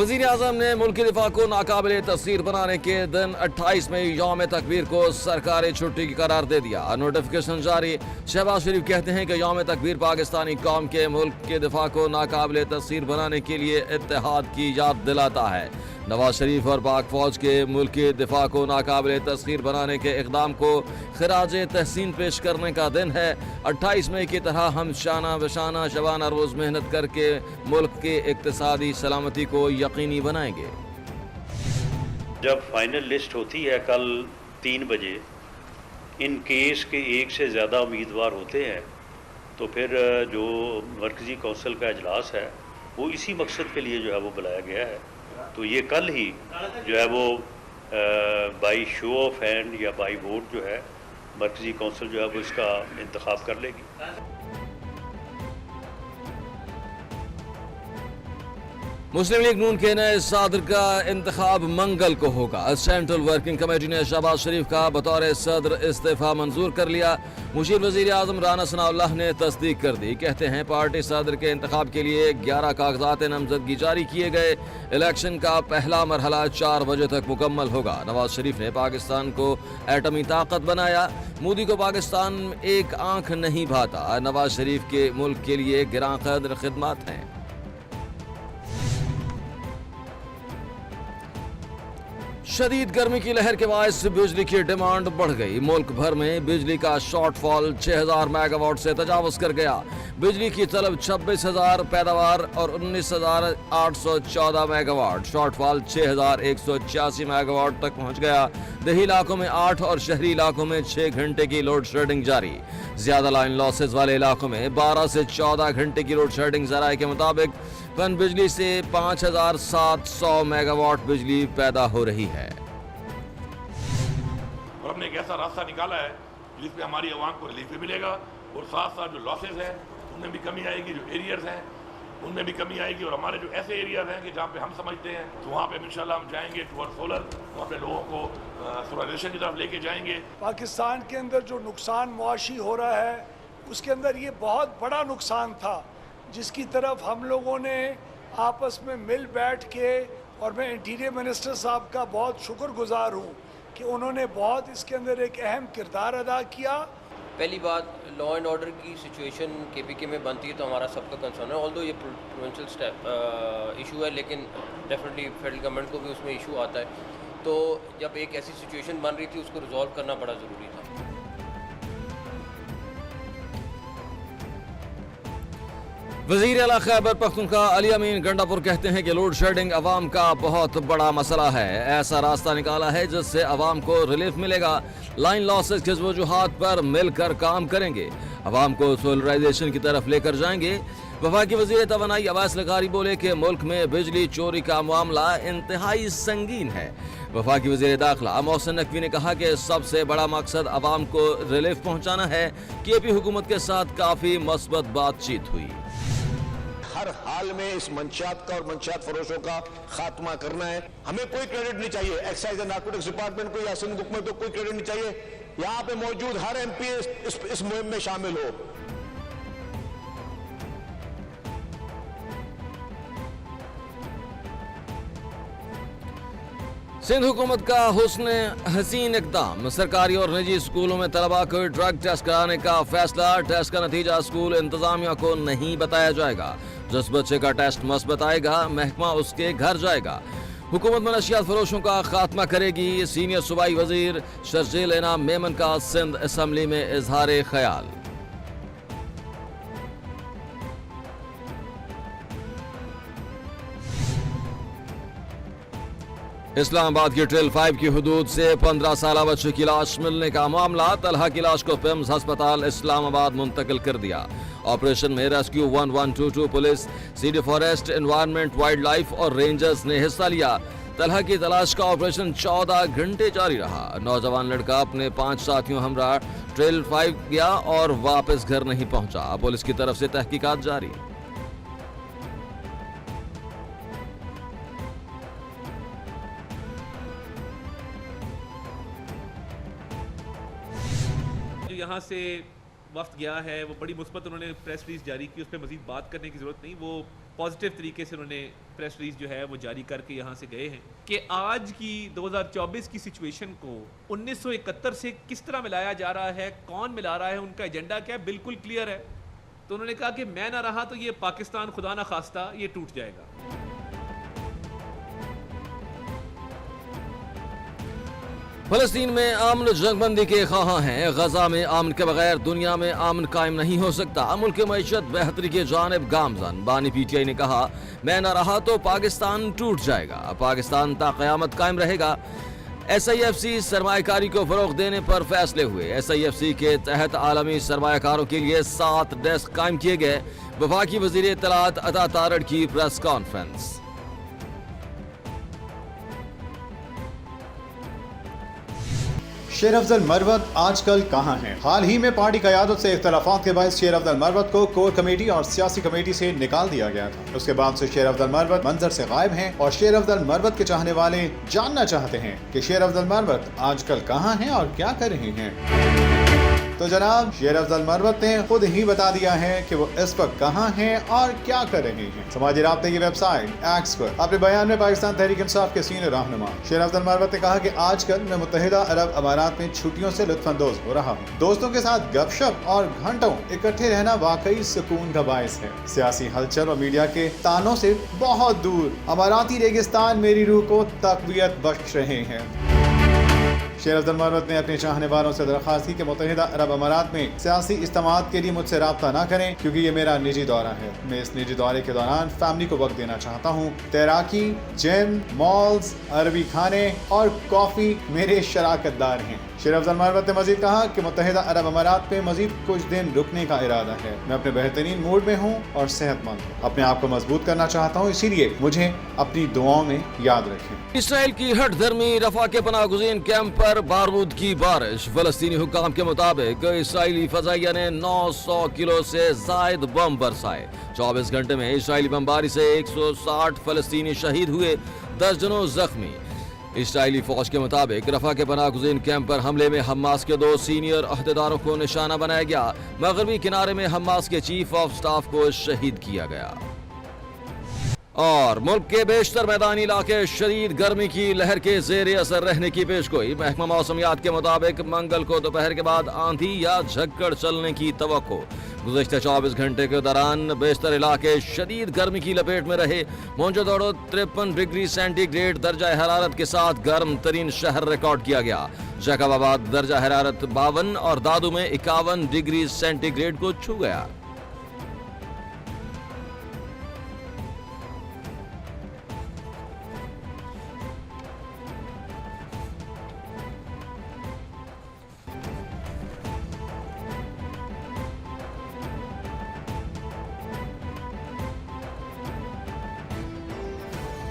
वज़ीर आज़म ने मुल्की दिफा को नाकाबिले तस्सीर बनाने के दिन 28 मई यौम तकबीर को सरकारी छुट्टी की करार दे दिया। नोटिफिकेशन जारी। शहबाज शरीफ कहते हैं कि यौम तकबीर पाकिस्तानी कौम के मुल्क के दिफा को नाकाबिले तस्सीर बनाने के लिए इत्तेहाद की याद दिलाता है। नवाज शरीफ और पाक फौज के मुल्क के दिफा को नाकाबिले तस्खीर बनाने के इक़दाम को खिराज तहसीन पेश करने का दिन है। 28 मई की तरह हम शाना बशाना शबाना रोज़ मेहनत करके मुल्क के इक़्तिसादी सलामती को यकीनी बनाएंगे। जब फाइनल लिस्ट होती है कल 3 बजे, इन केस के एक से ज़्यादा उम्मीदवार होते हैं, तो फिर जो मरकज़ी कौंसिल का इजलास है वो इसी मकसद के लिए जो है वो बुलाया गया है। तो ये कल ही जो है वो बाई शो ऑफ हैंड या बाई वोट जो है मरकज़ी कौंसिल जो है वो इसका इंतखाब कर लेगी। मुस्लिम लीग नून के नए सदर का इंतखाब मंगल को होगा। सेंट्रल वर्किंग कमेटी ने शहबाज शरीफ का बतौर सदर इस्तीफा मंजूर कर लिया। मुशीर वज़ीर आज़म राना सनाउल्लाह ने तस्दीक कर दी। कहते हैं पार्टी सदर के इंतखाब के लिए 11 कागजात नामजदगी जारी किए गए। इलेक्शन का पहला मरहला 4 बजे तक मुकम्मल होगा। नवाज शरीफ ने पाकिस्तान को एटमी ताकत बनाया। मोदी को पाकिस्तान एक आंख नहीं भाता। नवाज शरीफ के मुल्क के लिए गिरां कदर खिदमत हैं। शदीद गर्मी की लहर के बायस बिजली की डिमांड बढ़ गई। मुल्क भर में बिजली का शॉर्टफॉल 6000 मेगावाट से तजावज कर गया। बिजली की तलब 26,000 पैदावार और 19,814 मेगावाट। शॉर्टफॉल 6,186 मेगावाट तक पहुंच गया। देही इलाकों में 8 और शहरी इलाकों में 6 घंटे की लोड शेडिंग जारी। ज्यादा लाइन लॉसेज वाले इलाकों में 12 से 14 घंटे की लोड शेडिंग। जराये के मुताबिक पन बिजली से 5,700 मेगावाट बिजली पैदा हो रही है। और हमने एक ऐसा रास्ता निकाला है जिसमें हमारी आवाम को रिलीफ भी मिलेगा और साथ साथ जो लॉसेज हैं उनमें भी कमी आएगी, जो एरियाज हैं उनमें भी कमी आएगी। और हमारे जो ऐसे एरियाज हैं कि जहाँ पे हम समझते हैं तो वहाँ पे इंशाल्लाह हम जाएंगे टुवर्ड सोलर, वहाँ पे लोगों को सोलराइजेशन की तरफ लेके जाएंगे। पाकिस्तान के अंदर जो नुकसान मुआशी हो रहा है उसके अंदर ये बहुत बड़ा नुकसान था जिसकी तरफ हम लोगों ने आपस में मिल बैठ के, और मैं इंटीरियर मिनिस्टर साहब का बहुत शुक्रगुजार हूँ कि उन्होंने बहुत इसके अंदर एक अहम किरदार अदा किया। पहली बात, लॉ एंड ऑर्डर की सिचुएशन केपीके में बनती है तो हमारा सबका कंसर्न है। ऑल्दो ये प्रोविंशियल इशू है, लेकिन डेफिनेटली फेडरल गवर्नमेंट को भी उसमें इशू आता है। तो जब एक ऐसी सिचुएशन बन रही थी उसको रिजॉल्व करना बड़ा ज़रूरी था। वज़ीर आला खैबर पख्तूनख्वा अली अमीन गंडापुर कहते हैं कि लोड शेडिंग अवाम का बहुत बड़ा मसला है। ऐसा रास्ता निकाला है जिससे अवाम को रिलीफ मिलेगा। लाइन लॉसेज के वजूहात पर मिलकर काम करेंगे। अवाम को सोलराइजेशन की तरफ लेकर जाएंगे। वफाकी वज़ीर तवानाई अब्बास लकारी बोले कि मुल्क में बिजली चोरी का मामला इंतहाई संगीन है। वफाकी वज़ीर दाखिला मोहसिन नकवी ने कहा कि सबसे बड़ा मकसद अवाम को रिलीफ पहुँचाना है। केपी हुकूमत के साथ काफ़ी मस्बत बातचीत हुई। हर हाल में इस मंशियात का और मंशियात फरोशों का खात्मा करना है। हमें कोई क्रेडिट नहीं चाहिए, एक्साइज एंड नारकोटिक्स डिपार्टमेंट को या सिंध हुकूमत को कोई क्रेडिट नहीं चाहिए। यहाँ पे मौजूद हर एमपी इस मुहिम में शामिल हो। सिंध हुकूमत का हुस्न हसीन इक़दाम। सरकारी और निजी स्कूलों में तलबा को ड्रग टेस्ट कराने का फैसला। टेस्ट का नतीजा स्कूल इंतजामिया को नहीं बताया जाएगा। जिस बच्चे का टेस्ट मस्बत आएगा महकमा उसके घर जाएगा। हुकूमत मनशियात फरोशों का खात्मा करेगी। सीनियर सूबाई वजीर शर्जील इनाम मेमन का सिंध असम्बली में इजहार ख्याल। इस्लामाबाद की ट्रेल 5 की हुदूद से 15 साल बच्चे की लाश मिलने का मामला। तलहा की लाश को पिम्स अस्पताल इस्लामाबाद मुंतकिल कर दिया। ऑपरेशन में rescue 1122 police, CD forest, environment, wild life और रेंजर्स ने हिस्सा लिया। तलहा की तलाश का ऑपरेशन 14 घंटे जारी रहा। नौजवान लड़का अपने 5 साथियों हमरा ट्रेल 5 गया और वापस घर नहीं पहुंचा। पुलिस की तरफ से तहकीकात जारी। यहाँ से वफ्द गया है वो बड़ी मुस्बत उन्होंने प्रेस रिलीज जारी की। उस पर मजीद बात करने की ज़रूरत नहीं। वो पॉजिटिव तरीके से उन्होंने प्रेस रिलीज जो है वो जारी करके यहाँ से गए हैं कि आज की 2024 की सिचुएशन को 1971 से किस तरह मिलाया जा रहा है, कौन मिला रहा है, उनका एजेंडा क्या है, बिल्कुल क्लियर है। तो उन्होंने कहा कि मैं ना रहा तो ये पाकिस्तान खुदा ना खास्ता ये टूट जाएगा। फलस्तीन में अमन जंगबंदी के ख्वाहां हैं। गजा में अमन के बगैर दुनिया में अमन कायम नहीं हो सकता। मुल्क की मईशत बेहतरी की जानिब गामजन। बानी PTI ने कहा, मैं न रहा तो पाकिस्तान टूट जाएगा, पाकिस्तान ता क़यामत कायम रहेगा। SIFC सरमायाकारी को फरोग देने पर फैसले हुए। SIFC के तहत आलमी सरमायाकारों के लिए 7 डेस्क कायम किए गए। वफाकी वज़ीर इत्तलात अता तारड़ की प्रेस कॉन्फ्रेंस। शेर अफजल मरवत आजकल कहां हैं? हाल ही में पार्टी क़यादत से इख्तलाफात के बाद शेर अफजल मरवत को कोर कमेटी और सियासी कमेटी से निकाल दिया गया था। उसके बाद से शेर अफजल मरवत मंजर से गायब हैं और शेर अफजल मरवत के चाहने वाले जानना चाहते हैं कि शेर अफजल मरवत आजकल कहां हैं और क्या कर रहे हैं। तो जनाब, शेर अफजल मरवत ने खुद ही बता दिया है कि वो इस वक्त कहां हैं और क्या कर रहे हैं। समाजी राब्ते की वेबसाइट एक्स पर अपने बयान में पाकिस्तान तहरीक इंसाफ के सीनियर रहनुमा शेर अफजल मरवत ने कहा कि आजकल मैं मुत्तहिदा अरब अमारात में छुट्टियों से लुत्फानंदोज हो रहा हूँ। दोस्तों के साथ गपशप और घंटों इकट्ठे रहना वाकई सुकून का बायस है। सियासी हलचल और मीडिया के तानों से बहुत दूर अमाराती रेगिस्तान मेरी रूह को तक़वियत बख्श रहे हैं। शेर अफजल मरवत ने अपने चाहने वालों से दरख्वास्त की कि मुत्तहिदा अरब अमारात में सियासी इज्तिमात के लिए मुझसे राब्ता ना करें, क्योंकि ये मेरा निजी दौरा है। मैं इस निजी दौरे के दौरान फैमिली को वक्त देना चाहता हूँ। तैराकी, जिम, मॉल्स, अरबी खाने और कॉफ़ी मेरे शराकतदार हैं। शेर अफजल मरवत ने मजीद कहा कि मुत्तहिदा अरब अमारात में मजीद कुछ दिन रुकने का इरादा है। मैं अपने बेहतरीन मूड में हूँ और सेहतमंद हूँ। अपने आप को मजबूत करना चाहता हूँ, इसीलिए मुझे अपनी दुआओं में याद रखें। इसराइल की हट धर्मी रफा के पनागुज़ीन कैंप पर बारूद की बारिश। फलस्तीनी हुक्काम के मुताबिक इसराइली फजाइया ने 900 किलो से जायद बम बरसाए। 24 घंटे में इसराइली बमबारी से 160 फलस्तीनी शहीद हुए, दर्जनों जख्मी। इसराइली फौज के मुताबिक रफा के पनागुज़ीन कैंप पर हमले में हमास के 2 सीनियर अहदेदारों को निशाना बनाया गया। मगरबी किनारे में हमास के चीफ ऑफ स्टाफ को शहीद किया गया। और मुल्क के बेशतर मैदानी इलाके शदीद गर्मी की लहर के जेर असर रहने की पेशगोई। महकमा मौसमियात के मुताबिक मंगल को दोपहर के बाद आंधी या झक्कड़ चलने की तवक्को। गुज़श्ता 24 घंटे के दौरान बेशतर इलाके शदीद गर्मी की लपेट में रहे। मोहनजोदड़ो 53 डिग्री सेंटीग्रेड दर्जा हरारत के साथ गर्म तरीन शहर रिकॉर्ड किया गया। जैकबाबाद दर्जा हरारत 52 और दादू में 51 डिग्री सेंटीग्रेड को छू गया।